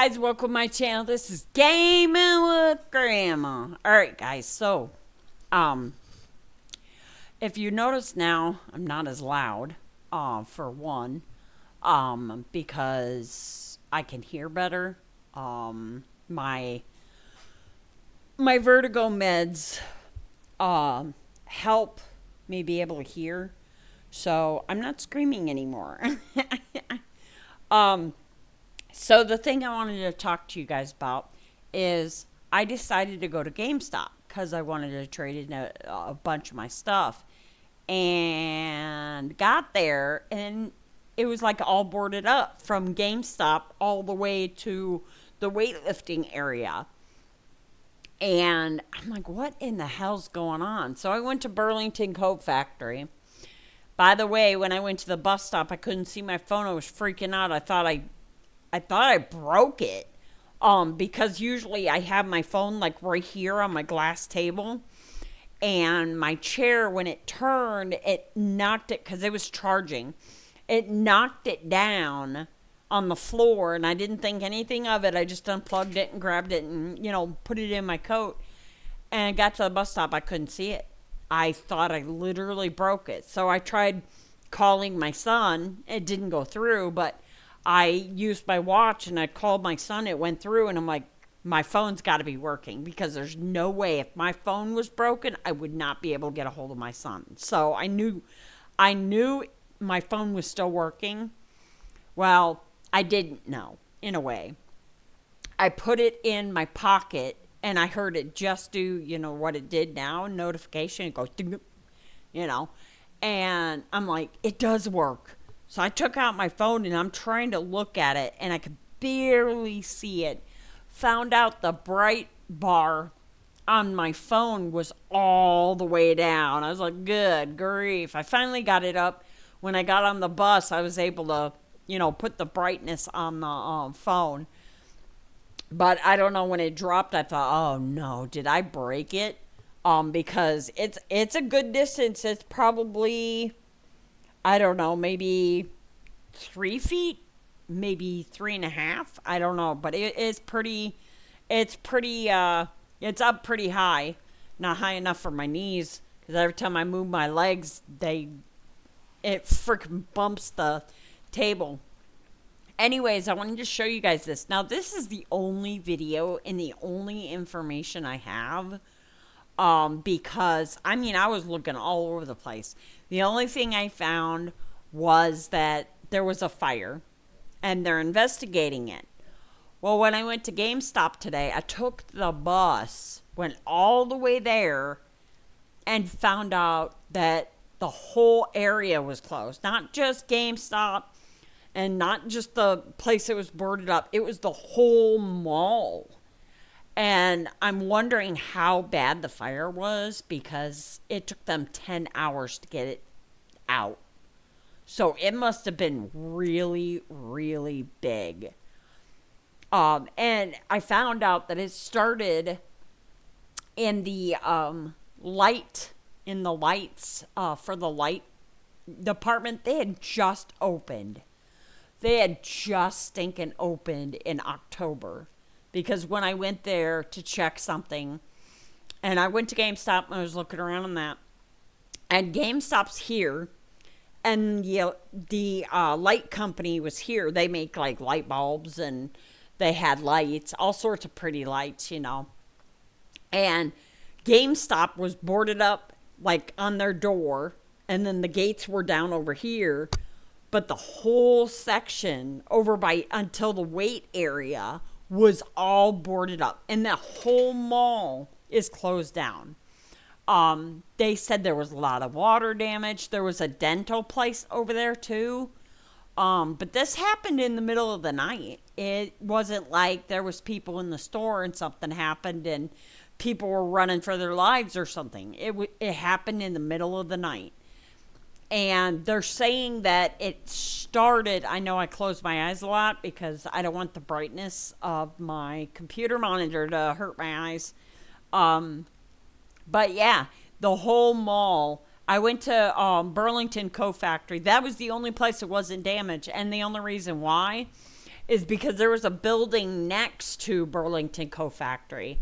guys, welcome to my channel. This is Gaming with Grandma. Alright guys, so if you notice now, I'm not as loud, for one, because I can hear better. My vertigo meds help me be able to hear, so I'm not screaming anymore. So the thing I wanted to talk to you guys about is I decided to go to GameStop because I wanted to trade in a bunch of my stuff, and got there and it was like all boarded up from GameStop all the way to the weightlifting area. And I'm like, what in the hell's going on? So I went to Burlington Coat Factory. By the way, when I went to the bus stop, I couldn't see my phone. I was freaking out. I thought I broke it. Because usually I have my phone like right here on my glass table. And my chair, when it turned, it knocked it, because it was charging. It knocked it down on the floor, and I didn't think anything of it. I just unplugged it and grabbed it and, put it in my coat. And I got to the bus stop. I couldn't see it. I thought I literally broke it. So I tried calling my son. It didn't go through, but I used my watch and I called my son. It went through, and I'm like, my phone's got to be working, because there's no way, if my phone was broken, I would not be able to get a hold of my son. So I knew my phone was still working. Well, I didn't know, in a way. I put it in my pocket, and I heard it just do, what it did now, notification. It goes, and I'm like, it does work. So I took out my phone, and I'm trying to look at it, and I could barely see it. Found out the bright bar on my phone was all the way down. I was like, good grief. I finally got it up. When I got on the bus, I was able to, put the brightness on the phone. But I don't know, when it dropped, I thought, oh no, did I break it? Because it's a good distance. It's probably, I don't know, maybe 3 feet, maybe 3.5. I don't know, but it's up pretty high. Not high enough for my knees, because every time I move my legs, it freaking bumps the table. Anyways, I wanted to show you guys this. Now, this is the only video and the only information I have. Because, I was looking all over the place. The only thing I found was that there was a fire, and they're investigating it. Well, when I went to GameStop today, I took the bus, went all the way there, and found out that the whole area was closed. Not just GameStop, and not just the place that was boarded up. It was the whole mall. And I'm wondering how bad the fire was, because it took them 10 hours to get it out. So it must have been really, really big. And I found out that it started in the lights for the light department. They had just opened. They had just stinking opened in October. Because when I went there to check something, and I went to GameStop and I was looking around on that, and GameStop's here, and the light company was here. They make like light bulbs, and they had lights, all sorts of pretty lights, And GameStop was boarded up like on their door, and then the gates were down over here. But the whole section over by until the wait area was all boarded up, and the whole mall is closed down. They said there was a lot of water damage. There was a dental place over there too. But this happened in the middle of the night. It wasn't like there was people in the store and something happened and people were running for their lives or something. It happened in the middle of the night. And they're saying that it started, I know I close my eyes a lot because I don't want the brightness of my computer monitor to hurt my eyes. But yeah, the whole mall. I went to Burlington Coat Factory. That was the only place that wasn't damaged. And the only reason why is because there was a building next to Burlington Co-Factory.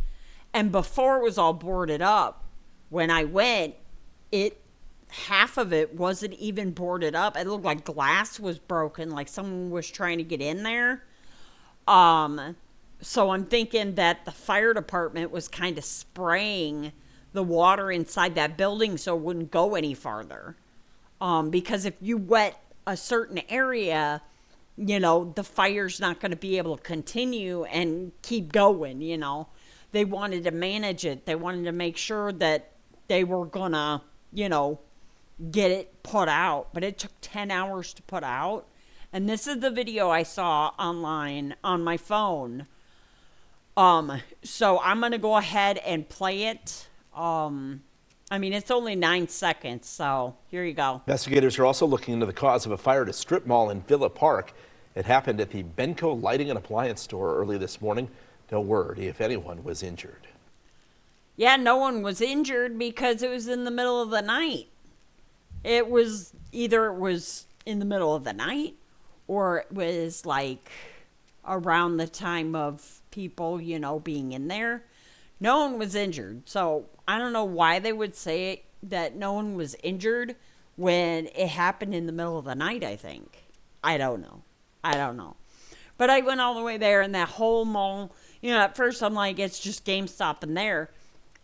And before it was all boarded up, when I went, half of it wasn't even boarded up. It looked like glass was broken, like someone was trying to get in there. So I'm thinking that the fire department was kind of spraying the water inside that building so it wouldn't go any farther. Because if you wet a certain area, the fire's not going to be able to continue and keep going, They wanted to manage it. They wanted to make sure that they were going to, get it put out. But it took 10 hours to put out. And this is the video I saw online on my phone. So I'm going to go ahead and play it. It's only 9 seconds, so here you go. Investigators are also looking into the cause of a fire at a strip mall in Villa Park. It happened at the Benco Lighting and Appliance store early this morning. No word if anyone was injured. Yeah, no one was injured because it was in the middle of the night. It was in the middle of the night or it was like around the time of people, being in there. No one was injured. So I don't know why they would say that no one was injured when it happened in the middle of the night, I think. I don't know. But I went all the way there and that whole mall, at first I'm like, it's just GameStop in there.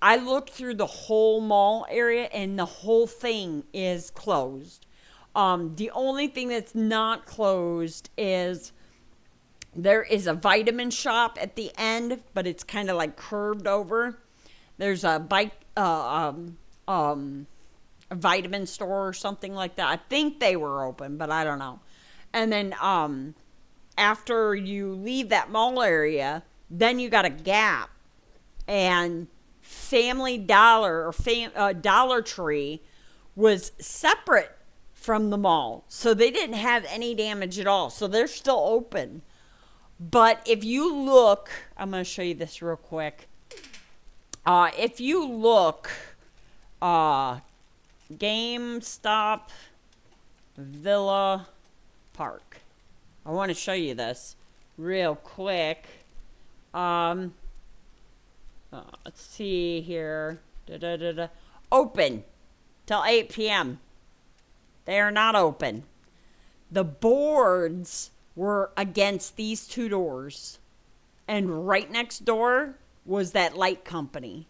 I looked through the whole mall area and the whole thing is closed. The only thing that's not closed is there is a vitamin shop at the end, but it's kind of like curved over. There's a vitamin store or something like that. I think they were open, but I don't know. And then after you leave that mall area, then you got a Gap and Family Dollar or Dollar Tree was separate from the mall. So they didn't have any damage at all. So they're still open. But if you look, I'm going to show you this real quick. If you look, GameStop Villa Park. I want to show you this real quick. Let's see here. Open till 8 p.m. They are not open. The boards were against these two doors. And right next door was that light company.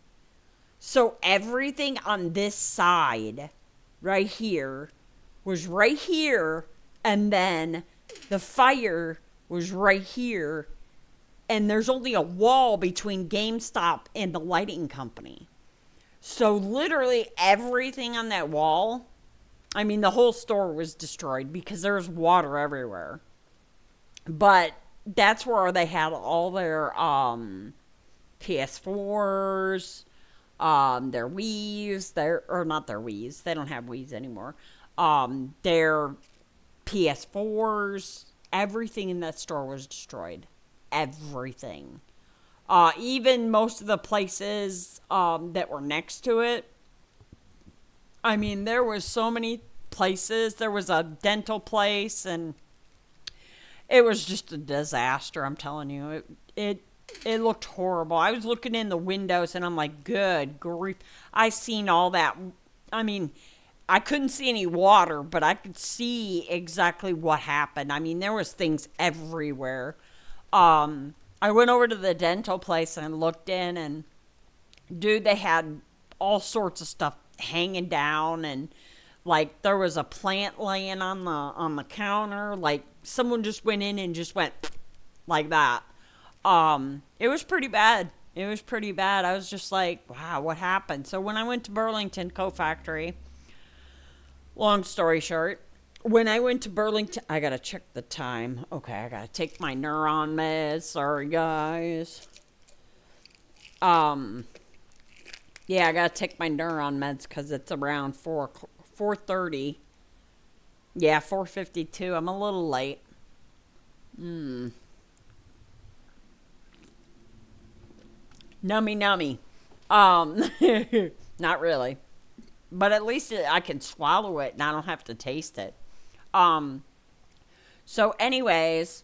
So everything on this side, right here, was right here. And then the fire was right here. And there's only a wall between GameStop and the lighting company. So literally everything on that wall, the whole store was destroyed because there was water everywhere. But that's where they had all their PS4s, their Wii's, or not their Wii's. They don't have Wii's anymore. Their PS4s, everything in that store was destroyed. Everything. Even most of the places that were next to it. There was so many places. There was a dental place, and it was just a disaster, I'm telling you. It looked horrible. I was looking in the windows, and I'm like, good grief. I seen all that. I couldn't see any water, but I could see exactly what happened. There was things everywhere. I went over to the dental place and looked in, and dude, they had all sorts of stuff hanging down, and like there was a plant laying on the counter. Like someone just went in and just went like that. It was pretty bad. I was just like, wow, what happened? So when I went to Burlington Co-Factory, long story short, when I went to Burlington, I gotta check the time. Okay, I gotta take my neuron meds. Sorry, guys. Yeah, I gotta take my neuron meds because it's around 4:30. Yeah, 4:52. I'm a little late. Nummy. Not really. But at least I can swallow it and I don't have to taste it. So anyways,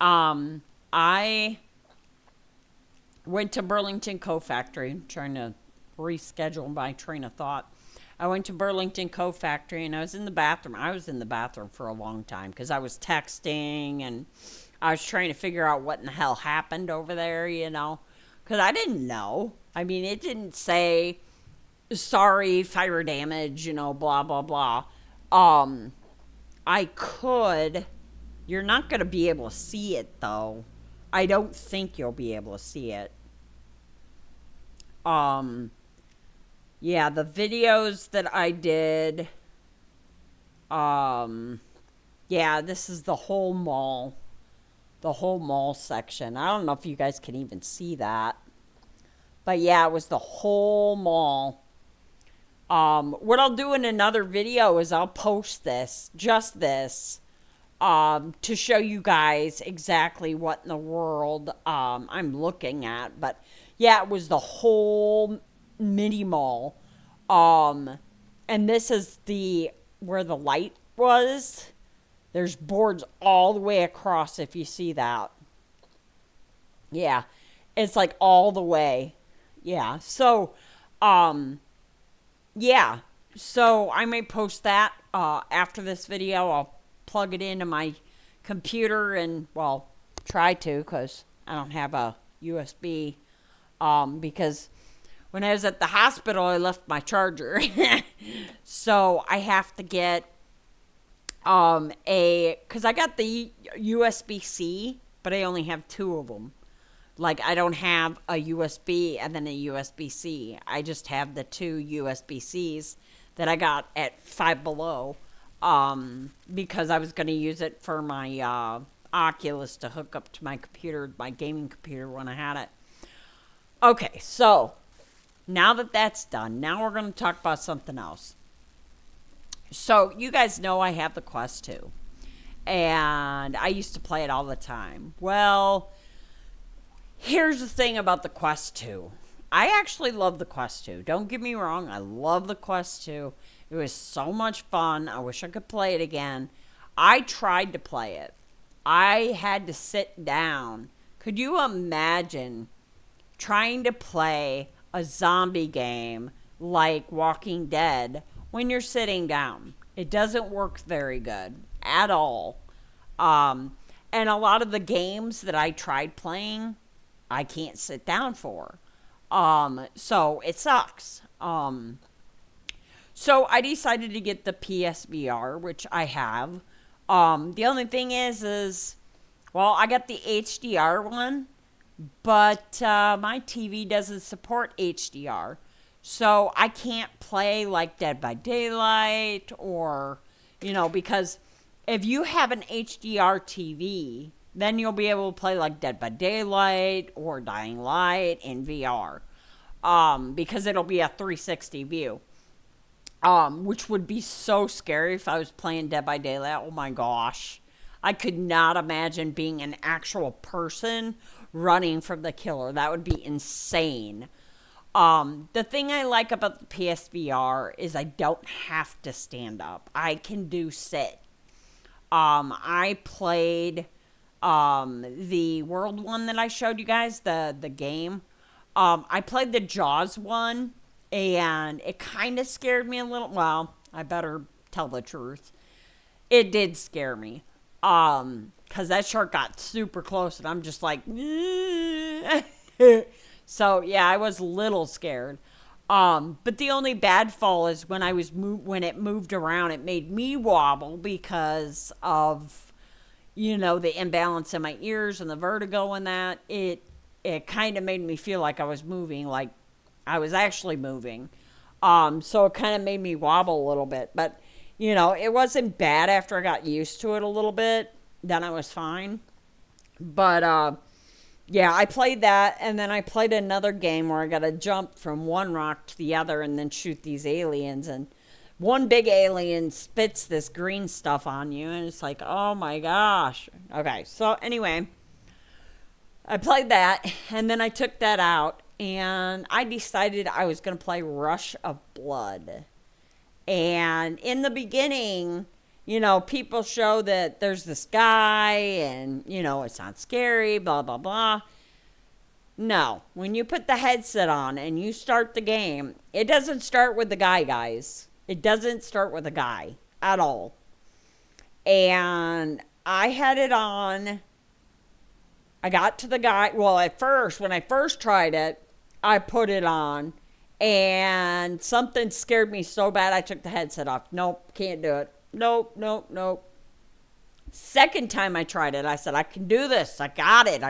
I went to Burlington Coat Factory, trying to reschedule my train of thought. I went to Burlington Coat Factory and I was in the bathroom. I was in the bathroom for a long time because I was texting and I was trying to figure out what in the hell happened over there, because I didn't know. I mean, it didn't say, sorry, fire damage, blah, blah, blah. You're not going to be able to see it, though. I don't think you'll be able to see it. Yeah, the videos that I did, yeah, this is the whole mall section. I don't know if you guys can even see that. But yeah, it was the whole mall. What I'll do in another video is I'll post just this, to show you guys exactly what in the world I'm looking at. But yeah, it was the whole mini mall. And this is where the light was. There's boards all the way across if you see that. Yeah, it's like all the way. Yeah, so, yeah, so I may post that after this video. I'll plug it into my computer and, well, try to, because I don't have a USB, because when I was at the hospital, I left my charger. So I have to get because I got the USB-C, but I only have 2 of them. Like, I don't have a USB and then a USB-C. I just have the 2 USB-Cs that I got at Five Below, because I was going to use it for my Oculus to hook up to my computer, my gaming computer, when I had it. Okay, so now that that's done, now we're going to talk about something else. So, you guys know I have the Quest 2, and I used to play it all the time. Well, here's the thing about the Quest 2. I actually love the Quest 2. Don't get me wrong, I love the Quest 2. It was so much fun. I wish I could play it again. I tried to play it. I had to sit down. Could you imagine trying to play a zombie game like Walking Dead when you're sitting down? It doesn't work very good at all. And a lot of the games that I tried playing, I can't sit down for. So it sucks. So I decided to get the PSVR, which I have. The only thing is, well, I got the HDR one, but my TV doesn't support HDR. So I can't play like Dead by Daylight or, because if you have an HDR TV, then you'll be able to play like Dead by Daylight or Dying Light in VR, because it'll be a 360 view, which would be so scary if I was playing Dead by Daylight. Oh my gosh. I could not imagine being an actual person running from the killer. That would be insane. The thing I like about the PSVR is I don't have to stand up. I can do sit. I played the World one that I showed you guys, the game. I played the Jaws one, and it kind of scared me a little. Well, I better tell the truth. It did scare me. Because that shark got super close, and I'm just like, so yeah, I was a little scared. But the only bad fall is when when it moved around, it made me wobble because of, the imbalance in my ears and the vertigo and that. It kind of made me feel like I was moving, like I was actually moving. So it kind of made me wobble a little bit. But, it wasn't bad after I got used to it a little bit. Then I was fine. But, yeah, I played that, and then I played another game where I got to jump from one rock to the other and then shoot these aliens. And one big alien spits this green stuff on you, and it's like, oh my gosh. Okay, so anyway, I played that, and then I took that out, and I decided I was going to play Rush of Blood. And in the beginning, People show that there's this guy and, it's not scary, blah, blah, blah. No, when you put the headset on and you start the game, it doesn't start with the guy, guys. It doesn't start with a guy at all. And I had it on. I got to the guy. Well, at first, when I first tried it, I put it on. And something scared me so bad I took the headset off. Nope, can't do it. Nope, nope, nope. Second time I tried it, I said, I can do this. I got it.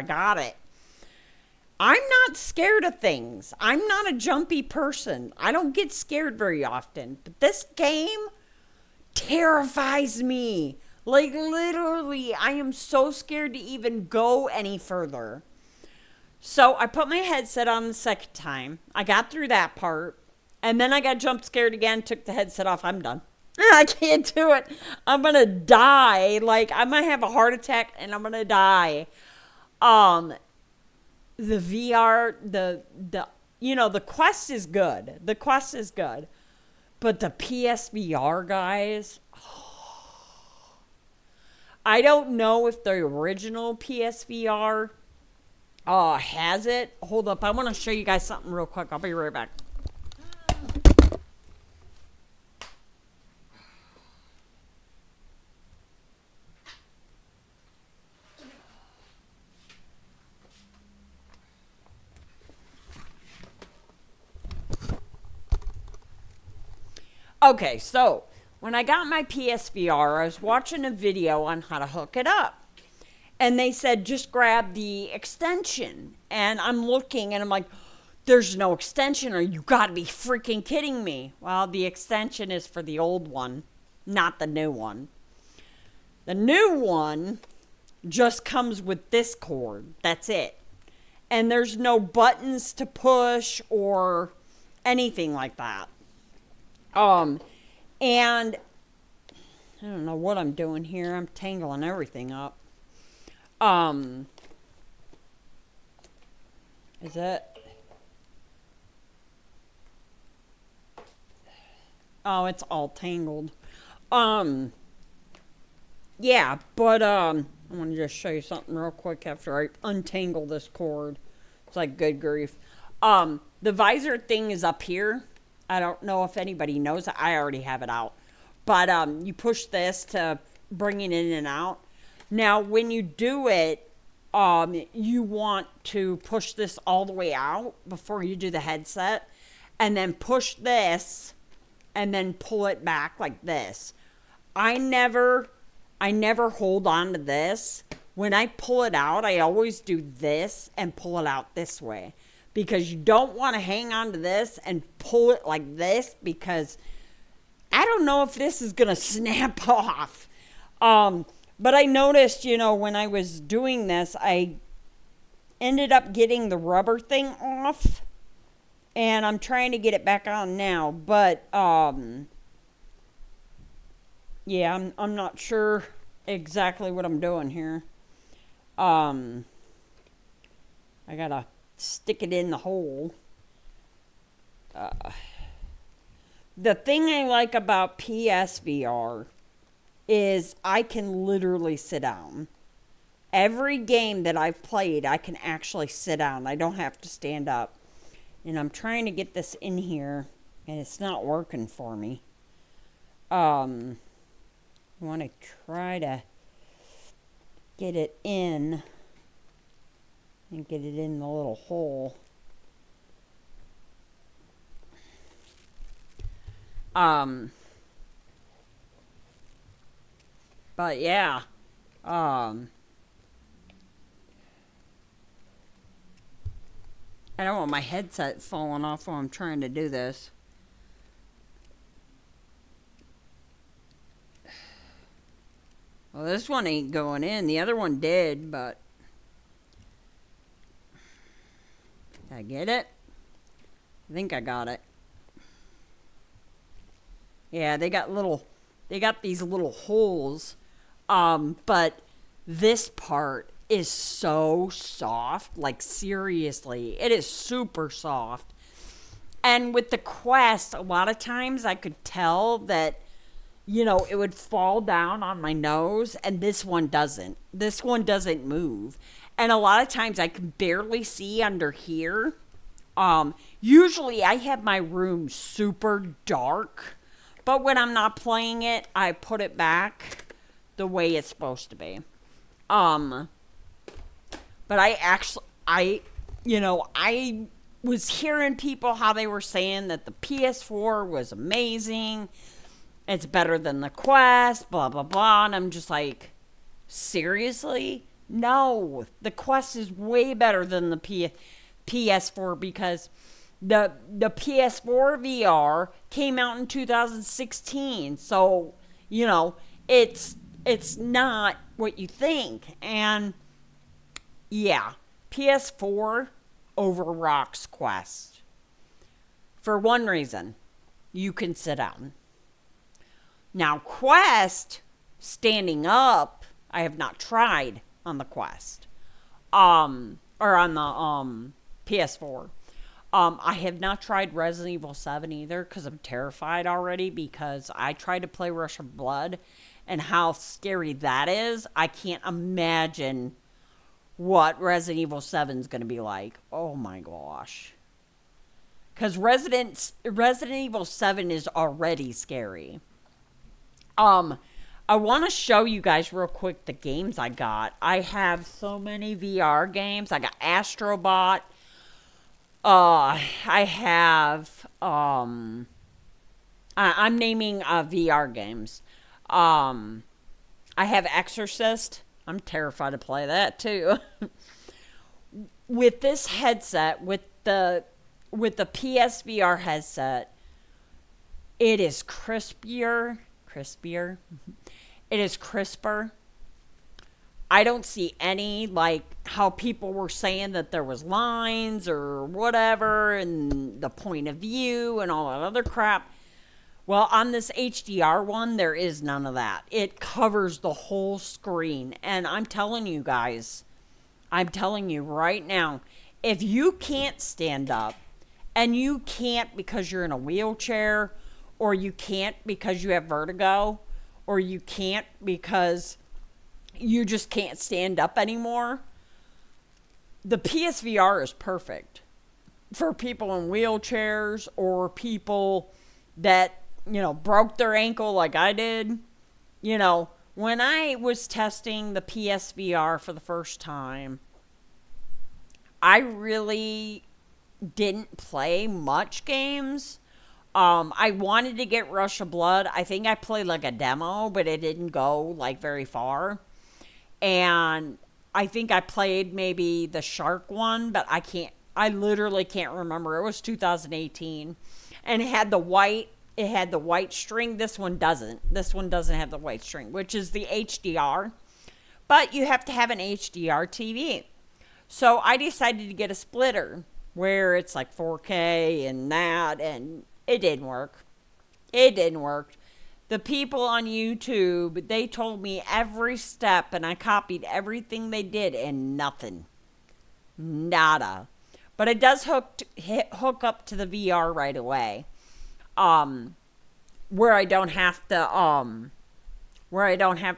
I'm not scared of things. I'm not a jumpy person. I don't get scared very often. But this game terrifies me. Like, literally, I am so scared to even go any further. So I put my headset on the second time. I got through that part. And then I got jump scared again, took the headset off. I'm done. I can't do it. I'm going to die. Like, I might have a heart attack and I'm going to die. The VR, the Quest is good. The Quest is good. But the PSVR, guys, I don't know if the original PSVR has it. Hold up. I want to show you guys something real quick. I'll be right back. Okay, so when I got my PSVR, I was watching a video on how to hook it up. And they said, just grab the extension. And I'm looking and I'm like, there's no extension, or you gotta be freaking kidding me. Well, the extension is for the old one, not the new one. The new one just comes with this cord. That's it. And there's no buttons to push or anything like that. And I don't know what I'm doing here. I'm tangling everything up. Is that? Oh, it's all tangled. Yeah, but, I want to just show you something real quick after I untangle this cord. It's like, good grief. The visor thing is up here. I don't know if anybody knows it. I already have it out. But you push this to bring it in and out. Now, when you do it, you want to push this all the way out before you do the headset. And then push this and then pull it back like this. I never hold on to this. When I pull it out, I always do this and pull it out this way. Because you don't want to hang on to this and pull it like this, because I don't know if this is going to snap off. But I noticed, when I was doing this, I ended up getting the rubber thing off. And I'm trying to get it back on now. But, yeah, I'm not sure exactly what I'm doing here. I got to stick it in the hole. The thing I like about PSVR is I can literally sit down. Every game that I've played, I can actually sit down. I don't have to stand up. And I'm trying to get this in here, and it's not working for me. I want to try to get it in and get it in the little hole. But yeah, I don't want my headset falling off while I'm trying to do this. Well, this one ain't going in. The other one did, but did I get it? I think I got it. Yeah, they got these little holes. But this part is so soft. Like, seriously, it is super soft. And with the Quest, a lot of times I could tell that, it would fall down on my nose, and this one doesn't. This one doesn't move. And a lot of times I can barely see under here. Usually I have my room super dark, but when I'm not playing it, I put it back the way it's supposed to be. But I was hearing people how they were saying that the PS4 was amazing. It's better than the Quest, blah, blah, blah. And I'm just like, seriously? No, the Quest is way better than the PS4 because the PS4 VR came out in 2016. So, it's not what you think. And yeah, PS4 overrocks Quest. For one reason, you can sit down. Now, Quest, standing up, I have not tried on the Quest. Or on the PS4. I have not tried Resident Evil 7 either because I'm terrified already because I tried to play Rush of Blood and how scary that is. I can't imagine what Resident Evil 7 is going to be like. Oh my gosh. Because Resident Evil 7 is already scary. I want to show you guys real quick the games I got. I have so many VR games. I got Astrobot. I have, I'm naming VR games. I have Exorcist. I'm terrified to play that too. With this headset, with the PSVR headset, it is crispier. It is crisper. I don't see any, like, how people were saying that there was lines or whatever and the point of view and all that other crap. Well, on this HDR one, there is none of that. It covers the whole screen. And I'm telling you guys, I'm telling you right now, if you can't stand up and you can't because you're in a wheelchair or you can't because you have vertigo or you can't because you just can't stand up anymore, the PSVR is perfect for people in wheelchairs or people that, broke their ankle like I did. When I was testing the PSVR for the first time, I really didn't play much games. I wanted to get Rush of Blood. I think I played like a demo, but it didn't go like very far. And I think I played maybe the shark one, but I literally can't remember. It was 2018 and it had the white string. This one doesn't have the white string, which is the HDR, but you have to have an HDR TV. So I decided to get a splitter where it's like 4K and that, and it didn't work. The people on YouTube, they told me every step, and I copied everything they did, and nothing. Nada. But it does hook up to the VR right away. Where I don't have to,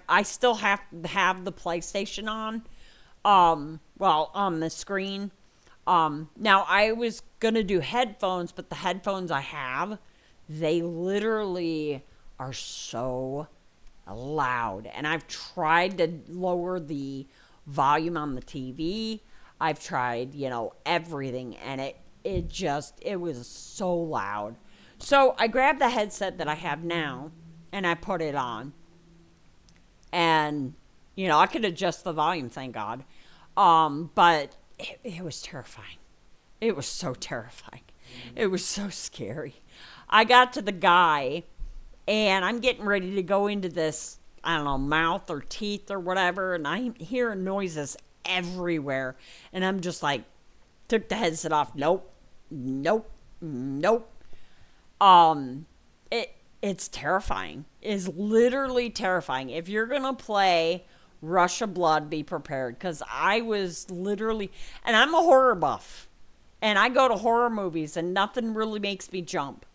I still have to have the PlayStation on, on the screen. Now I was gonna do headphones, but the headphones I have, they literally are so loud. And I've tried to lower the volume on the TV. I've tried, everything, and it was so loud. So I grabbed the headset that I have now and I put it on. And, I could adjust the volume, thank God. But it was terrifying. It was so terrifying. It was so scary. I got to the guy and I'm getting ready to go into this, I don't know, mouth or teeth or whatever. And I'm hearing noises everywhere. And I'm just like, took the headset off. Nope. It's terrifying. It's literally terrifying. If you're going to play Rush of Blood, be prepared. Because I was literally, and I'm a horror buff. And I go to horror movies and nothing really makes me jump.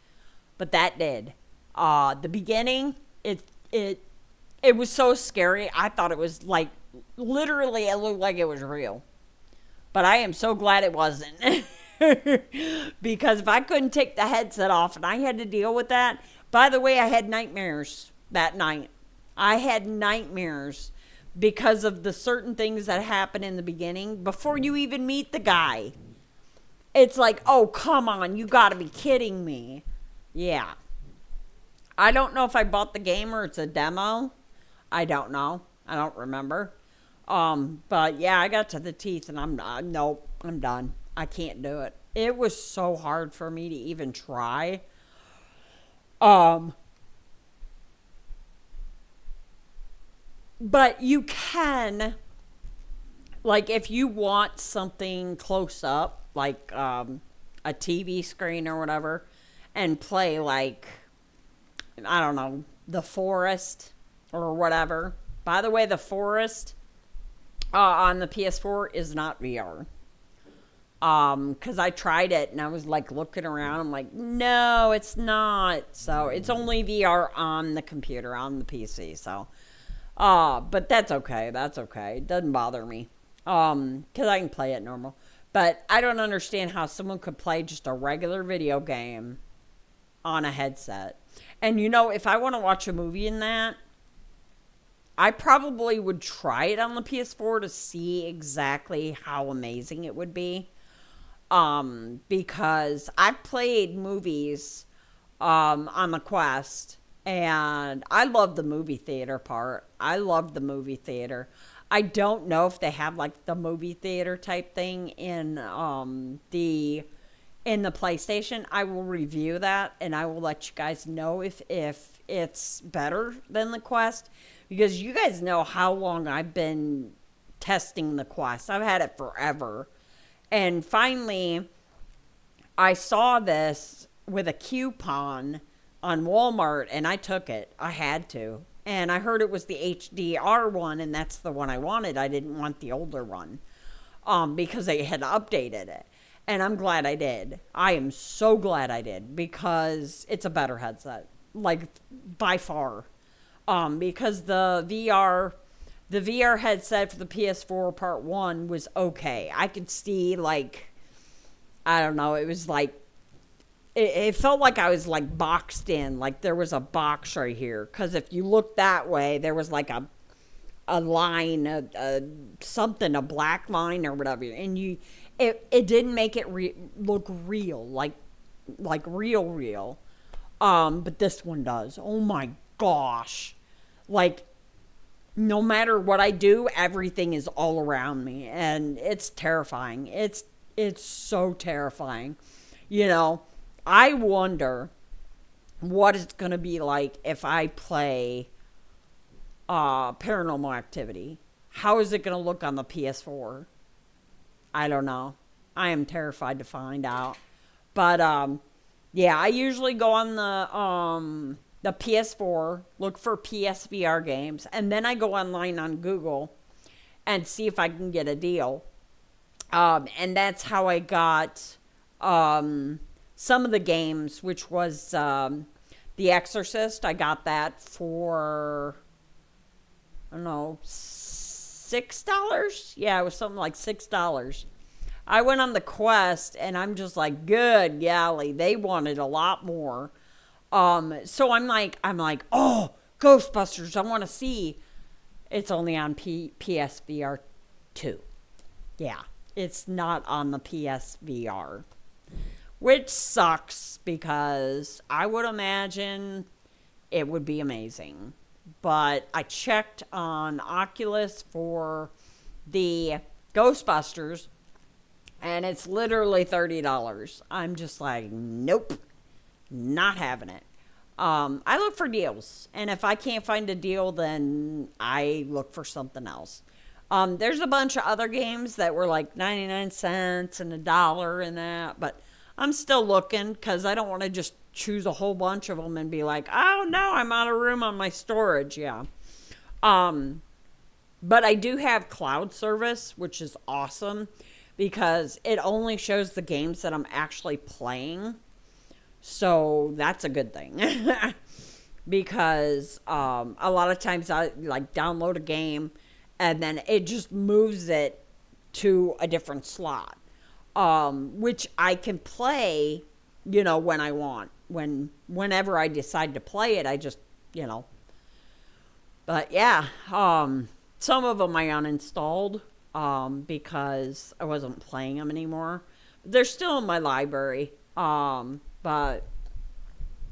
But that did. The beginning, it it it was so scary. I thought it was like literally it looked like it was real. But I am so glad it wasn't. Because if I couldn't take the headset off and I had to deal with that, by the way, I had nightmares that night. I had nightmares because of the certain things that happen in the beginning before you even meet the guy. It's like, oh, come on, you gotta be kidding me. Yeah. I don't know if I bought the game or it's a demo. I don't know. I don't remember. But yeah, I got to the teeth and I'm not, nope, I'm done. I can't do it. It was so hard for me to even try. But you can, like, if you want something close up, like a TV screen or whatever, and play, like, I don't know, The Forest or whatever. By the way, The Forest on the PS4 is not VR. Because I tried it and I was like looking around. I'm like, no, it's not. So it's only VR on the computer, on the PC. So, but that's okay. That's okay. It doesn't bother me. Because I can play it normal. But I don't understand how someone could play just a regular video game on a headset. And you know, if I want to watch a movie in that, I probably would try it on the PS4 to see exactly how amazing it would be. Because I've played movies on the Quest, and I love the movie theater part. I love the movie theater. I don't know if they have like the movie theater type thing in the PlayStation. I will review that and I will let you guys know if it's better than the Quest, because you guys know how long I've been testing the Quest. I've had it forever. And finally, I saw this with a coupon on Walmart, and I took it. I had to. And I heard it was the HDR one, and that's the one I wanted. I didn't want the older one because they had updated it. And I'm glad I did. I am so glad I did, because it's a better headset, like by far. Because the VR headset for the PS4 Part 1 was okay. I could see, like, I don't know, it was like, it felt like I was, like, boxed in. Like, there was a box right here. Because if you look that way, there was, like, a line, a black line or whatever. And it didn't make it look real, like real. But this one does. Oh, my gosh. Like, no matter what I do, everything is all around me, and it's terrifying. It's so terrifying. You know, I wonder what it's going to be like if I play Paranormal Activity. How is it going to look on the PS4? I don't know. I am terrified to find out. But yeah, I usually go on the PS4, look for PSVR games, and then I go online on Google and see if I can get a deal. And that's how I got some of the games, which was The Exorcist. I got that for, I don't know, $6? Yeah, it was something like $6. I went on the Quest, and I'm just like, good golly, they wanted a lot more. So I'm like, oh, Ghostbusters, I want to see. It's only on PSVR 2. Yeah, it's not on the PSVR, which sucks, because I would imagine it would be amazing. But I checked on Oculus for the Ghostbusters, and it's literally $30. I'm just like, nope. Not having it. I look for deals. And if I can't find a deal, then I look for something else. There's a bunch of other games that were like 99 cents and $1 and that. But I'm still looking, because I don't want to just choose a whole bunch of them and be like, oh, no, I'm out of room on my storage. Yeah. But I do have cloud service, which is awesome, because it only shows the games that I'm actually playing. So that's a good thing. because a lot of times I like download a game and then it just moves it to a different slot, which I can play, when I want. Whenever I decide to play it, I just, But yeah, some of them I uninstalled because I wasn't playing them anymore. They're still in my library. But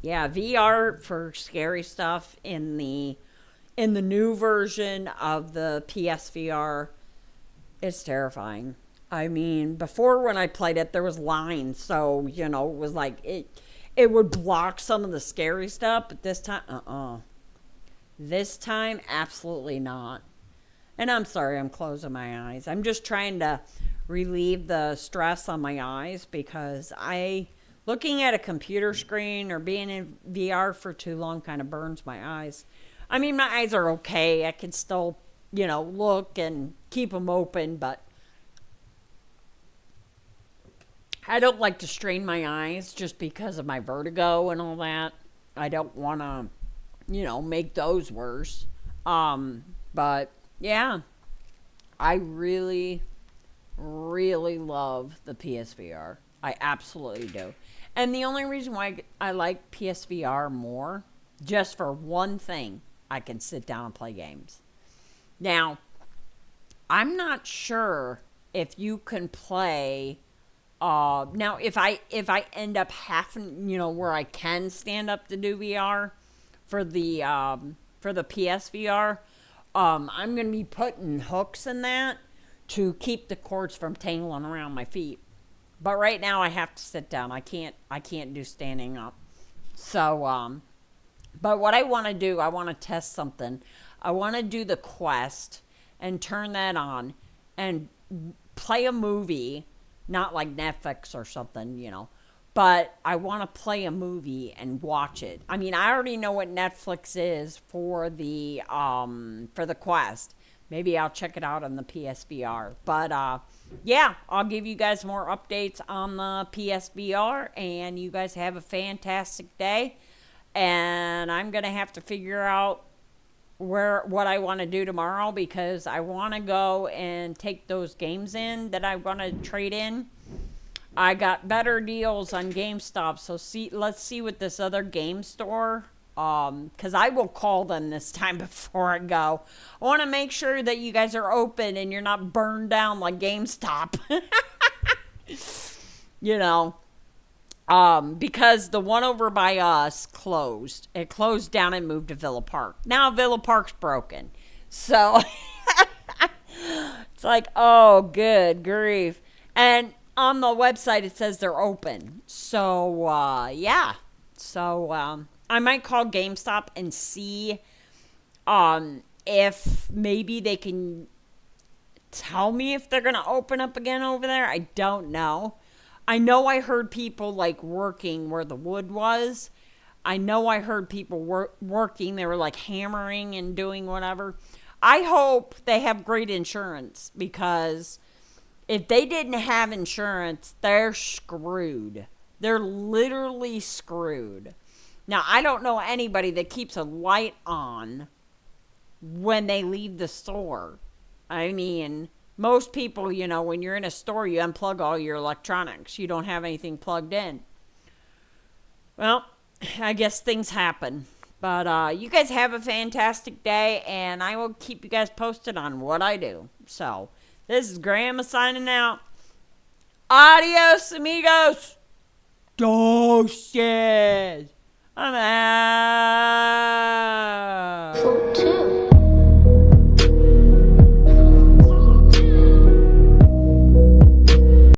yeah, VR for scary stuff in the new version of the PSVR is terrifying. I mean, before when I played it, there was lines, so it was like it would block some of the scary stuff. But this time, This time, absolutely not. And I'm sorry, I'm closing my eyes. I'm just trying to relieve the stress on my eyes because looking at a computer screen or being in VR for too long kind of burns my eyes. I mean, my eyes are okay. I can still, look and keep them open, but I don't like to strain my eyes just because of my vertigo and all that. I don't want to, make those worse. But yeah, I really, really love the PSVR. I absolutely do. And the only reason why I like PSVR more, just for one thing, I can sit down and play games. Now, I'm not sure if you can play. Now, if I end up having, where I can stand up to do VR for the PSVR, I'm gonna be putting hooks in that to keep the cords from tangling around my feet. But right now I have to sit down. I can't do standing up. So, but what I want to do, I want to test something. I want to do the Quest and turn that on and play a movie, not like Netflix or something, but I want to play a movie and watch it. I mean, I already know what Netflix is for the Quest. Maybe I'll check it out on the PSVR. But yeah, I'll give you guys more updates on the PSVR, and you guys have a fantastic day. And I'm gonna have to figure out what I want to do tomorrow because I want to go and take those games in that I want to trade in. I got better deals on GameStop, so let's see what this other game store, because I will call them this time before I go. I want to make sure that you guys are open and you're not burned down like GameStop. Because the one over by us closed. It closed down and moved to Villa Park. Now Villa Park's broken. So it's like, oh, good grief. And on the website, it says they're open. So, yeah. So, I might call GameStop and see if maybe they can tell me if they're going to open up again over there. I don't know. I know I heard people, like, working where the wood was. I know I heard people working. They were, like, hammering and doing whatever. I hope they have great insurance because if they didn't have insurance, they're screwed. They're literally screwed. Now, I don't know anybody that keeps a light on when they leave the store. I mean, most people, when you're in a store, you unplug all your electronics. You don't have anything plugged in. Well, I guess things happen. But you guys have a fantastic day, and I will keep you guys posted on what I do. So, this is Grandma signing out. Adios, amigos. Doses. I'm out.